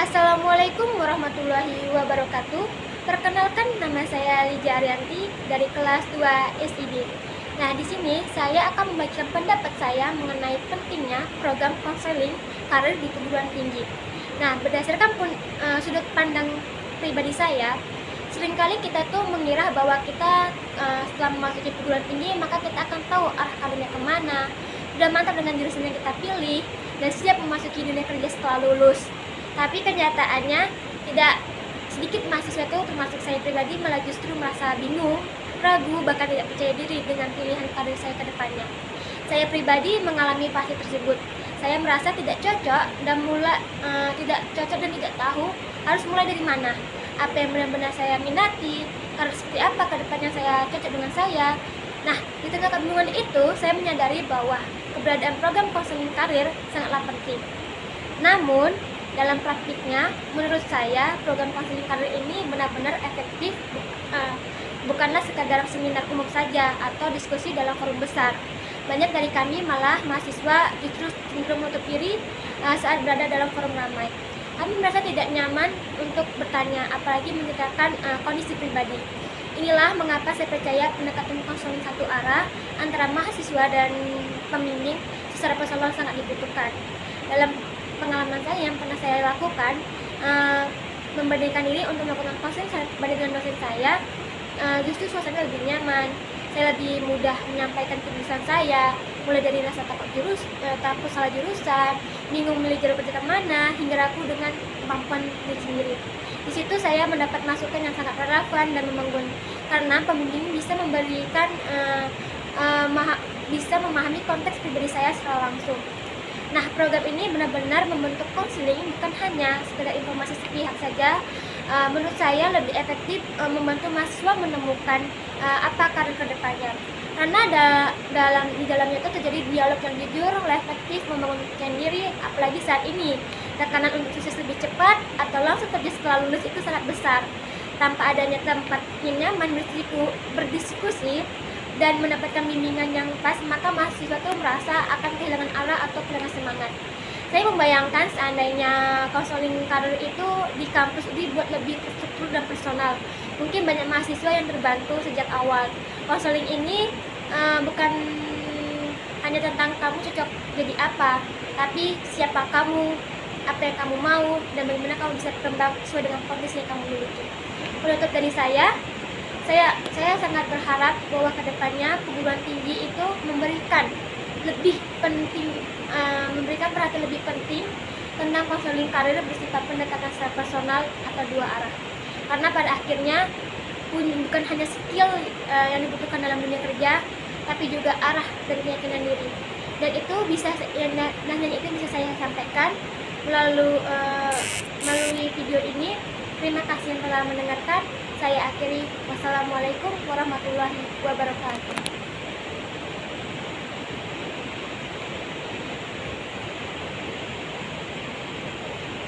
Assalamualaikum warahmatullahi wabarakatuh. Perkenalkan, nama saya Lija Arianti dari kelas 2 SID. Nah, di sini saya akan membagikan pendapat saya mengenai pentingnya program konseling karir di perguruan tinggi. Nah, berdasarkan sudut pandang pribadi saya, seringkali kita tuh mengira bahwa kita setelah memasuki perguruan tinggi maka kita akan tahu arah karirnya kemana, sudah mantap dengan jurusan yang kita pilih, dan siap memasuki dunia kerja setelah lulus. Tapi kenyataannya tidak sedikit mahasiswa itu, termasuk saya pribadi, malah justru merasa bingung, ragu, bahkan tidak percaya diri dengan pilihan karir saya ke depannya. Saya pribadi mengalami fase tersebut. Saya merasa tidak cocok dan tidak tahu harus mulai dari mana. Apa yang benar-benar saya minati, karir seperti apa ke depannya saya cocok dengan saya. Nah, di tengah kebingungan itu, saya menyadari bahwa keberadaan program konseling karir sangatlah penting. Namun, dalam praktiknya, menurut saya, program konseling karir ini benar-benar efektif, bukanlah sekadar seminar umum saja atau diskusi dalam forum besar. Banyak dari kami malah mahasiswa justru cenderung menutup diri saat berada dalam forum ramai. Kami merasa tidak nyaman untuk bertanya, apalagi menceritakan kondisi pribadi. Inilah mengapa saya percaya pendekatan konseling satu arah antara mahasiswa dan pembimbing secara personal sangat dibutuhkan. Dalam pengalaman saya yang pernah saya lakukan, membandingkan diri untuk melakukan konseling berbanding dengan dosen saya, justru suasana lebih nyaman. Saya lebih mudah menyampaikan keputusan saya, mulai dari rasa takut salah jurusan, bingung milih jalur pendidikan mana, hingga ragu dengan kemampuan diri sendiri. Di situ saya mendapat masukan yang sangat relevan dan membangun, karena pembimbing bisa bisa memahami konteks pribadi saya secara langsung. Nah, program ini benar-benar membentuk konseling, bukan hanya sekedar informasi sepihak saja. Menurut saya lebih efektif membantu mahasiswa menemukan apa karir kedepannya. Karena di dalamnya itu terjadi dialog yang jujur, reflektif, membangun kepercayaan diri, apalagi saat ini tekanan untuk sukses lebih cepat atau langsung kerja setelah lulus itu sangat besar. Tanpa adanya tempat yang nyaman berdiskusi dan mendapatkan bimbingan yang pas, maka mahasiswa itu merasa akan kehilangan arah atau kehilangan semangat. Saya membayangkan seandainya konseling karir itu di kampus dibuat lebih terstruktur dan personal, mungkin banyak mahasiswa yang terbantu sejak awal. Konseling ini bukan hanya tentang kamu cocok jadi apa, tapi siapa kamu, apa yang kamu mau, dan bagaimana kamu bisa berkembang sesuai dengan kondisi yang kamu miliki. Penutup dari saya sangat berharap bahwa kedepannya perguruan tinggi itu memberikan perhatian lebih penting tentang konseling karir bersifat pendekatan secara personal atau dua arah. Karena pada akhirnya bukan hanya skill yang dibutuhkan dalam dunia kerja, tapi juga arah dari keyakinan diri. Dan itu bisa saya sampaikan melalui video ini. Terima kasih yang telah mendengarkan. Saya akhiri. Wassalamualaikum warahmatullahi wabarakatuh.